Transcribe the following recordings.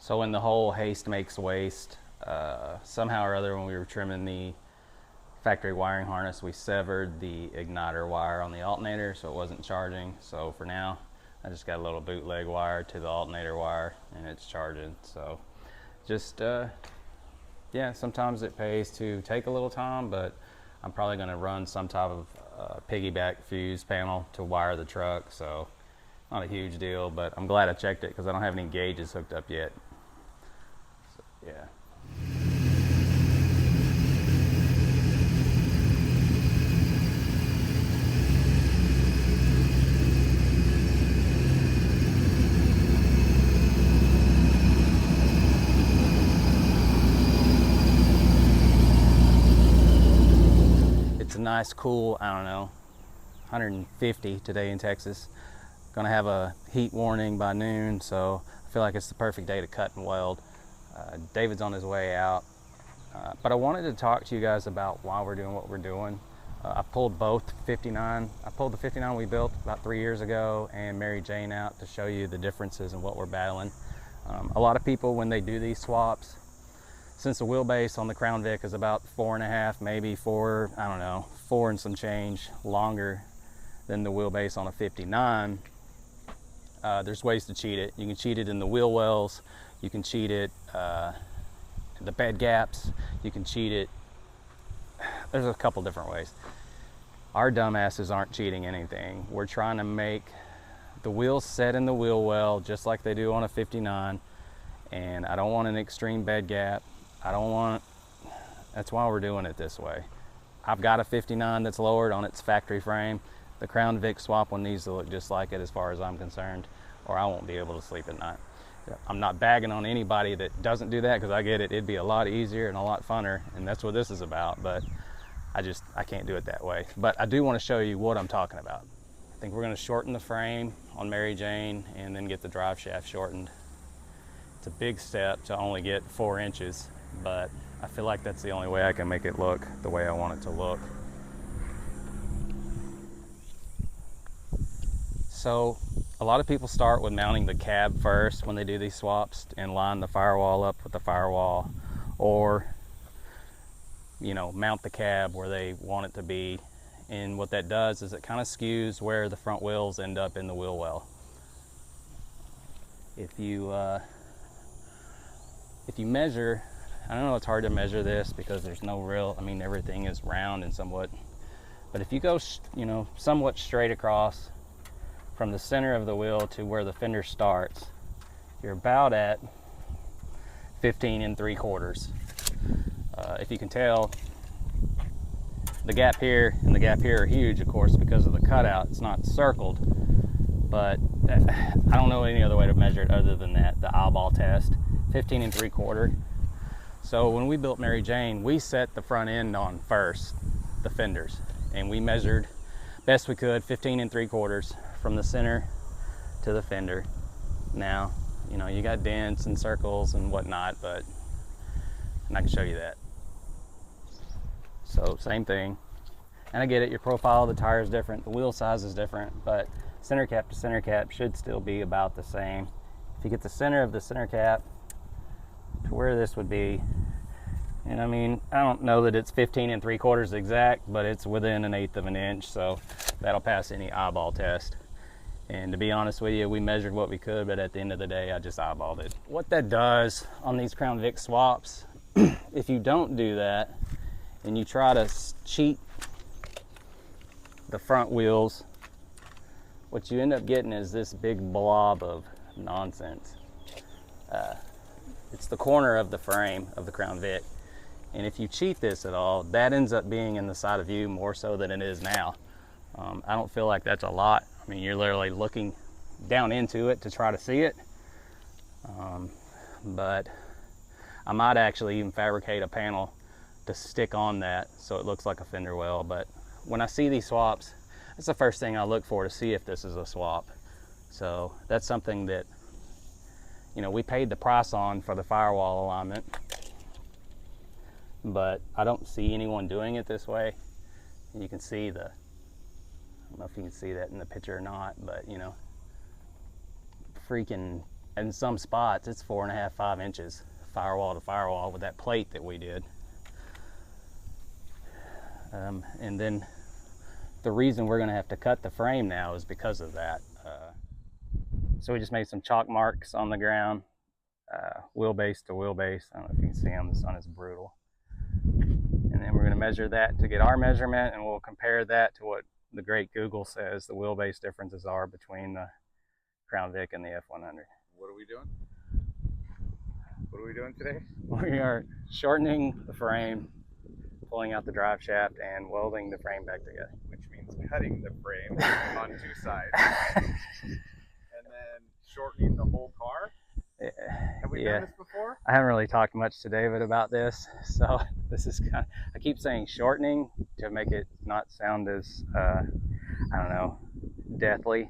So in the whole haste makes waste, somehow or other when we were trimming the factory wiring harness, we severed the igniter wire on the alternator, so it wasn't charging. So for now, I just got a little bootleg wire to the alternator wire and it's charging. So just, yeah, sometimes it pays to take a little time, but I'm probably gonna run some type of piggyback fuse panel to wire the truck. So not a huge deal, but I'm glad I checked it because I don't have any gauges hooked up yet. So, yeah. It's a nice, cool, I don't know, 150 today in Texas. Gonna have a heat warning by noon, so I feel like it's the perfect day to cut and weld. David's on his way out, but I wanted to talk to you guys about why we're doing what we're doing. I pulled both 59. I pulled the 59 we built about 3 years ago and Mary Jane out to show you the differences in what we're battling. A lot of people, when they do these swaps, since the wheelbase on the Crown Vic is about 4.5, maybe 4, I don't know, 4 and some change longer than the wheelbase on a 59, there's ways to cheat it. You can cheat it in the wheel wells, you can cheat it the bed gaps, you can cheat it. There's a couple different ways. Our dumbasses aren't cheating anything. We're trying to make the wheels set in the wheel well just like they do on a 59, and I don't want an extreme bed gap. I don't want, that's why we're doing it this way. I've got a 59 that's lowered on its factory frame. The Crown Vic swap one needs to look just like it as far as I'm concerned, or I won't be able to sleep at night. I'm not bagging on anybody that doesn't do that, because I get it, it'd be a lot easier and a lot funner, and that's what this is about, but I can't do it that way. But I do want to show you what I'm talking about. I think we're going to shorten the frame on Mary Jane and then get the drive shaft shortened. It's a big step to only get 4 inches, but I feel like that's the only way I can make it look the way I want it to look. So a lot of people start with mounting the cab first when they do these swaps and line the firewall up with the firewall, or mount the cab where they want it to be. And what that does is it kind of skews where the front wheels end up in the wheel well. If you measure, I don't know, it's hard to measure this because there's no real, everything is round and somewhat, but if you go, somewhat straight across from the center of the wheel to where the fender starts, you're about at 15 3/4. If you can tell, the gap here and the gap here are huge, of course, because of the cutout. It's not circled, but I don't know any other way to measure it other than that, the eyeball test, 15 3/4. So when we built Mary Jane, we set the front end on first, the fenders, and we measured best we could 15 3/4 from the center to the fender. Now, you got dents and circles and whatnot, and I can show you that. So same thing, and I get it, your profile of the tire is different, the wheel size is different, but center cap to center cap should still be about the same. If you get the center of the center cap to where this would be, and I don't know that it's 15 3/4 exact, but it's within 1/8 of an inch, so that'll pass any eyeball test. And to be honest with you, we measured what we could, but at the end of the day, I just eyeballed it. What that does on these Crown Vic swaps, if you don't do that and you try to cheat the front wheels, what you end up getting is this big blob of nonsense. It's the corner of the frame of the Crown Vic, and if you cheat this at all, that ends up being in the side of view more so than it is now. I don't feel like that's a lot. You're literally looking down into it to try to see it, but I might actually even fabricate a panel to stick on that so it looks like a fender well. But when I see these swaps, that's the first thing I look for to see if this is a swap. So that's something that we paid the price on for the firewall alignment, but I don't see anyone doing it this way. And you can see I don't know if you can see that in the picture or not, but freaking in some spots it's 4.5, 5 inches firewall to firewall with that plate that we did. And then the reason we're going to have to cut the frame now is because of that. So we just made some chalk marks on the ground, wheelbase to wheelbase. I don't know if you can see them, the sun is brutal. And then we're going to measure that to get our measurement, and we'll compare that to what the great Google says the wheelbase differences are between the Crown Vic and the F100. What are we doing? What are we doing today? We are shortening the frame, pulling out the drive shaft, and welding the frame back together. Which means cutting the frame on 2 sides. And then shortening the whole car? Have we done this before? I haven't really talked much to David about this, so this is kind of, I keep saying shortening to make it not sound as, I don't know, deathly,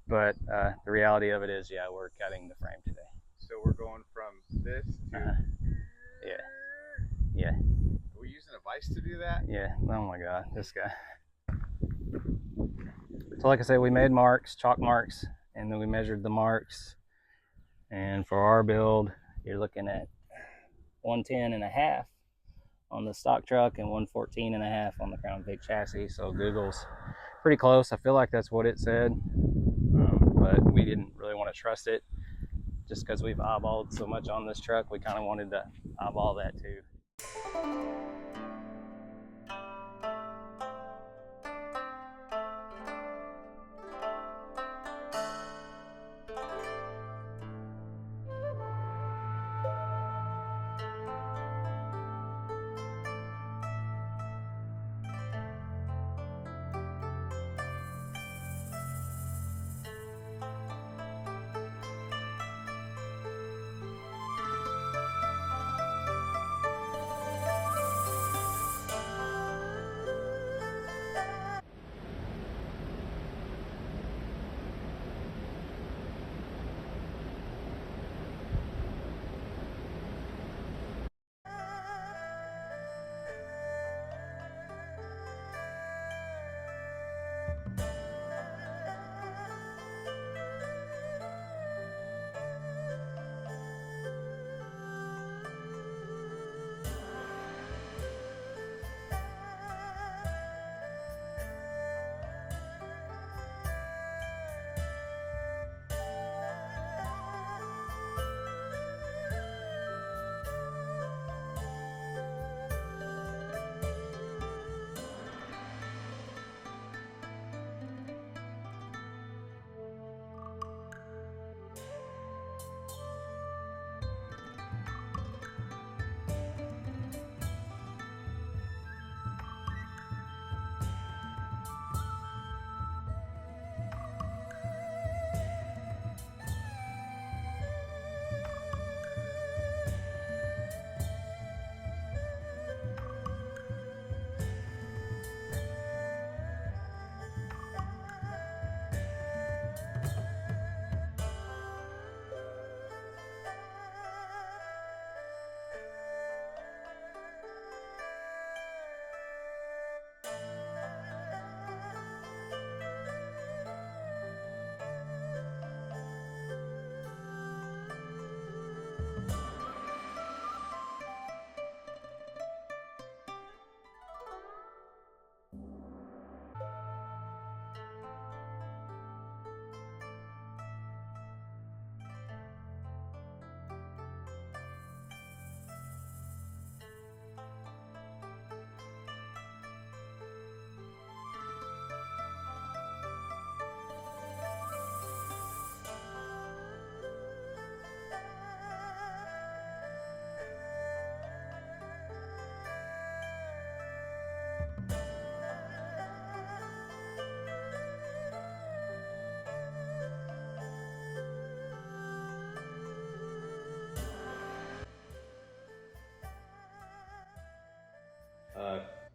but the reality of it is, yeah, we're cutting the frame today. So we're going from this to... Yeah. Are we using a vise to do that? Yeah, oh my God, this guy. So like I said, we made marks, chalk marks, and then we measured the marks. And for our build, you're looking at 110.5 on the stock truck and 114.5 on the Crown Vic chassis. So Google's pretty close. I feel like that's what it said, but we didn't really want to trust it just because we've eyeballed so much on this truck. We kind of wanted to eyeball that too.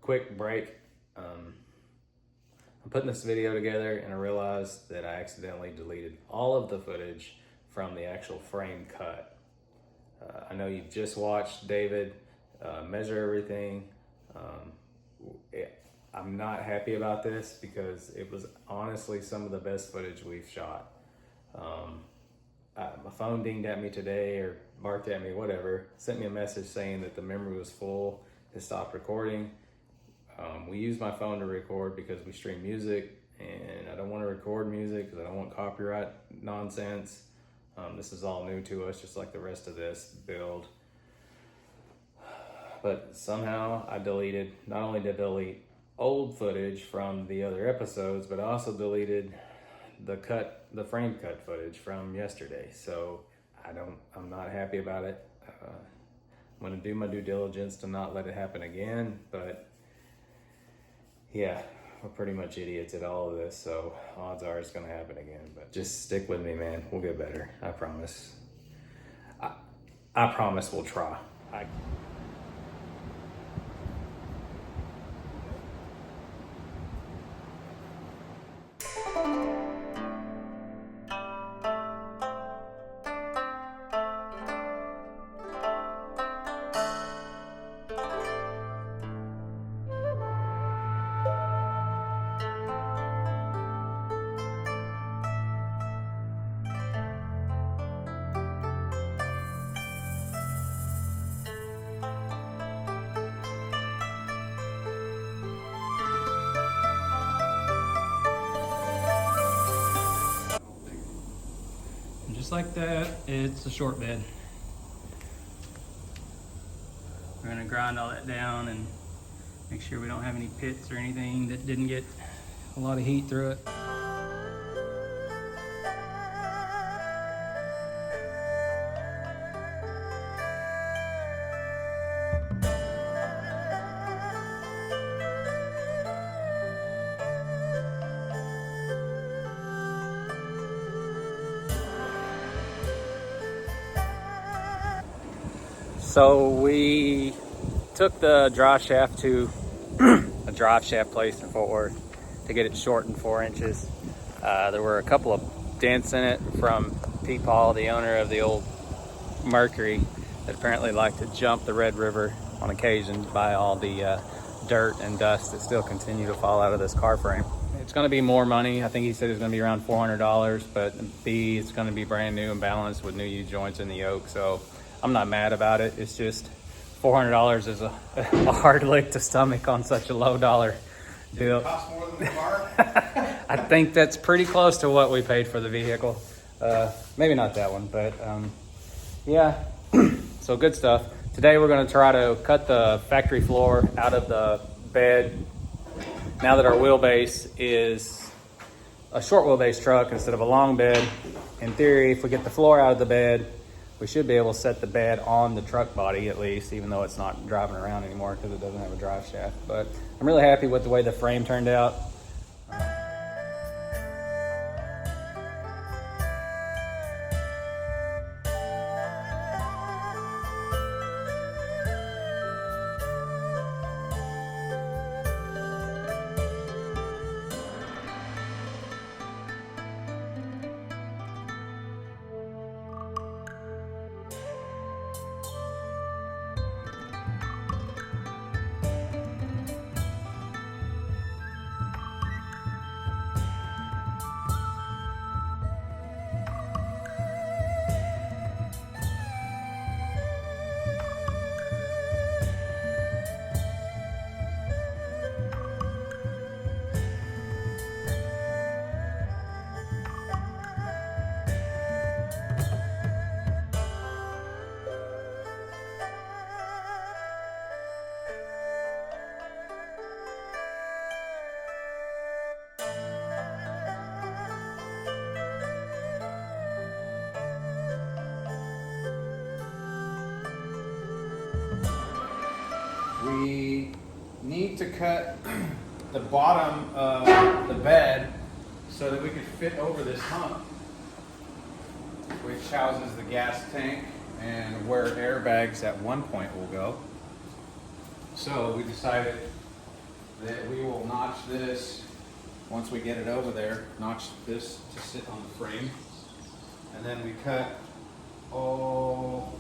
Quick break. I'm putting this video together and I realized that I accidentally deleted all of the footage from the actual frame cut. I know you've just watched David measure everything. I'm not happy about this because it was honestly some of the best footage we've shot. my phone dinged at me today or barked at me, whatever, sent me a message saying that the memory was full. It stopped recording. We use my phone to record because we stream music, and I don't want to record music because I don't want copyright nonsense. This is all new to us, just like the rest of this build. But somehow I deleted, not only did I delete old footage from the other episodes, but I also deleted the frame cut footage from yesterday. So I'm not happy about it. I'm gonna do my due diligence to not let it happen again, but yeah, we're pretty much idiots at all of this, so odds are it's gonna happen again. But just stick with me, man. We'll get better. I promise. I promise we'll try. Just like that, it's a short bed. We're gonna grind all that down and make sure we don't have any pits or anything that didn't get a lot of heat through it. So we took the drive shaft to a drive shaft place in Fort Worth to get it shortened 4 inches. There were a couple of dents in it from Pete Paul, the owner of the old Mercury, that apparently liked to jump the Red River on occasion by all the dirt and dust that still continue to fall out of this car frame. It's going to be more money. I think he said it's going to be around $400, but B, it's going to be brand new and balanced with new U-joints in the yoke. So I'm not mad about it. It's just $400 is a hard lick to stomach on such a low dollar deal. It costs more than the car? I think that's pretty close to what we paid for the vehicle. Maybe not that one, but yeah. So good stuff. Today we're going to try to cut the factory floor out of the bed. Now that our wheelbase is a short wheelbase truck instead of a long bed, in theory, if we get the floor out of the bed, we should be able to set the bed on the truck body at least, even though it's not driving around anymore because it doesn't have a drive shaft. But I'm really happy with the way the frame turned out. We need to cut the bottom of the bed so that we can fit over this hump, which houses the gas tank and where airbags at one point will go. So we decided that we will notch this, once we get it over there, notch this to sit on the frame. And then we cut all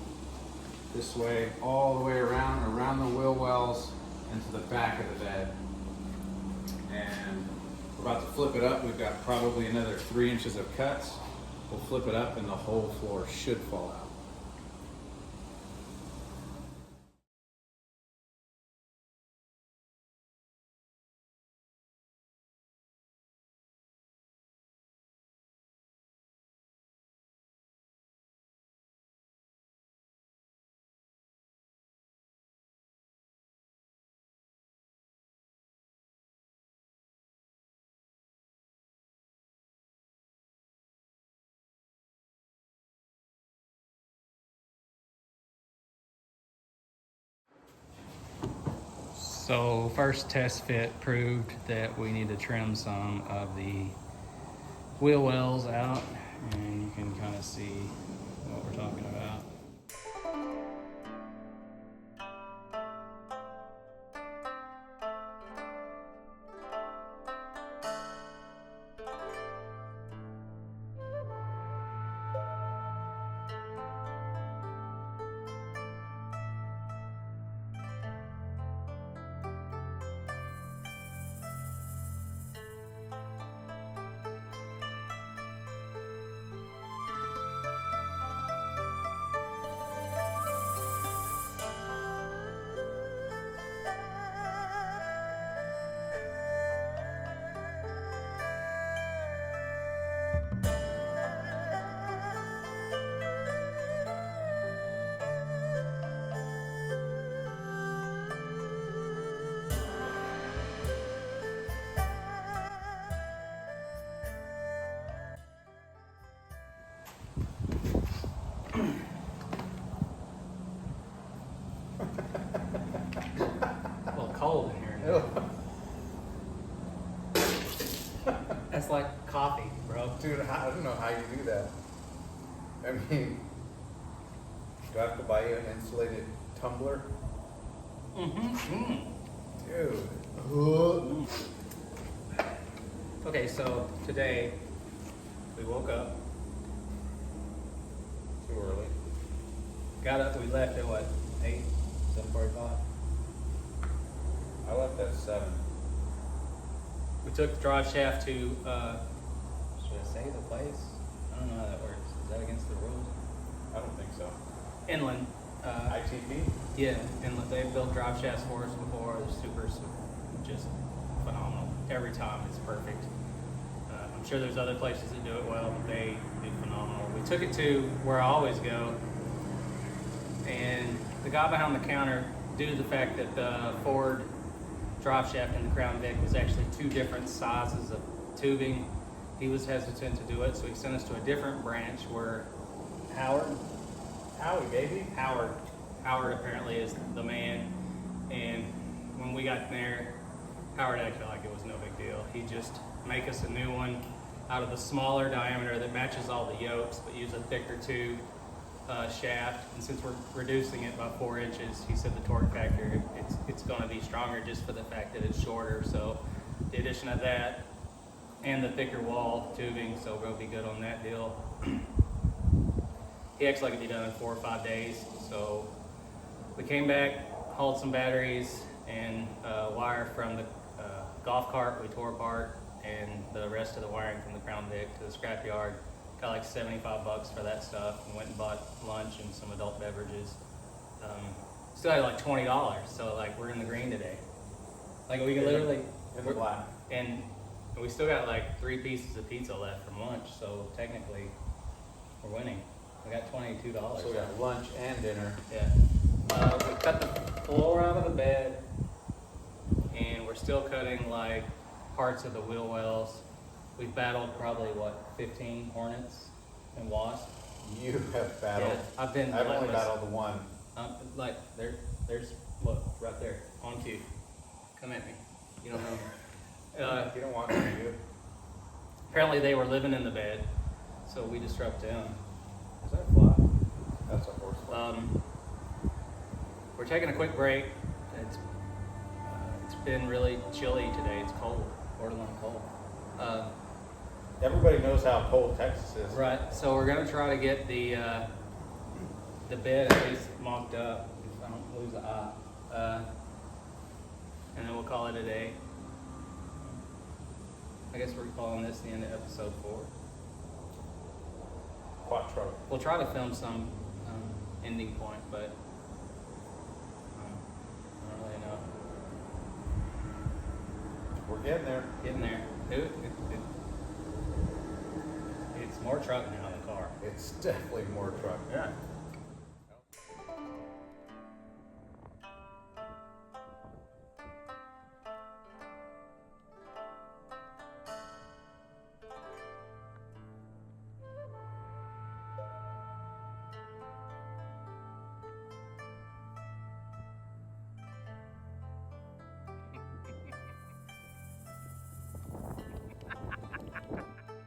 this way, all the way around the wheel wells into the back of the bed. And we're about to flip it up. We've got probably another 3 inches of cuts. we'll flip it up and the whole floor should fall out. So first test fit proved that we need to trim some of the wheel wells out, and you can kind of see what we're talking about. A little cold in here. That's like coffee, bro. Dude, I don't know how you do that. I mean, do I have to buy you an insulated tumbler? Dude. Okay, so today we woke up, Too early. got up, we left at what, 8, 7:45? I left at 7. We took the drive shaft to, should I say the place? I don't know how that works. Is that against the rules? I don't think so. Inland. ITP? Yeah, Inland. They've built drive shafts for us before. They're just phenomenal. Every time it's perfect. I'm sure there's other places that do it well, but they do phenomenal. We took it to where I always go, and the guy behind the counter, due to the fact that the Ford drive shaft in the Crown Vic was actually 2 different sizes of tubing, he was hesitant to do it, so he sent us to a different branch where Howie, baby. Howard apparently is the man, and when we got there, Howard acted like it was no big deal. He just make us a new one out of the smaller diameter that matches all the yokes, but use a thicker tube shaft. And since we're reducing it by 4 inches, he said the torque factor, it's going to be stronger just for the fact that it's shorter. So the addition of that and the thicker wall tubing, so we'll be good on that deal. He acts like it'd be done in 4 or 5 days. So we came back, hauled some batteries and wire from the golf cart we tore apart, and the rest of the wiring from the Crown Vic to the scrapyard. Got like $75 for that stuff, and went and bought lunch and some adult beverages. Still had like $20, so like we're in the green today. Like we can literally In the black. and we still got like 3 pieces of pizza left from lunch, so technically we're winning. We got $22. So we got lunch and dinner. Yeah. We cut the floor out of the bed, and we're still cutting like parts of the wheel wells. We've battled probably what, 15 hornets and wasps. You have battled. Yeah, I've been. I've only relentless. battled the one. Like there's look right there on cue. Come at me. You don't know. You don't want to, do you? Apparently they were living in the bed, so we disrupt them. Is that a fly? That's a horse fly. We're taking a quick break. It's been really chilly today. It's cold, borderline cold. Everybody knows how cold Texas is. Right. So we're gonna try to get the bed at least mocked up, if I don't lose the eye, and then we'll call it a day. I guess we're calling this the end of episode 4. try to film some ending point, but I don't really know. We're getting there. Getting there. It's more truck now than car. It's definitely more truck. Yeah.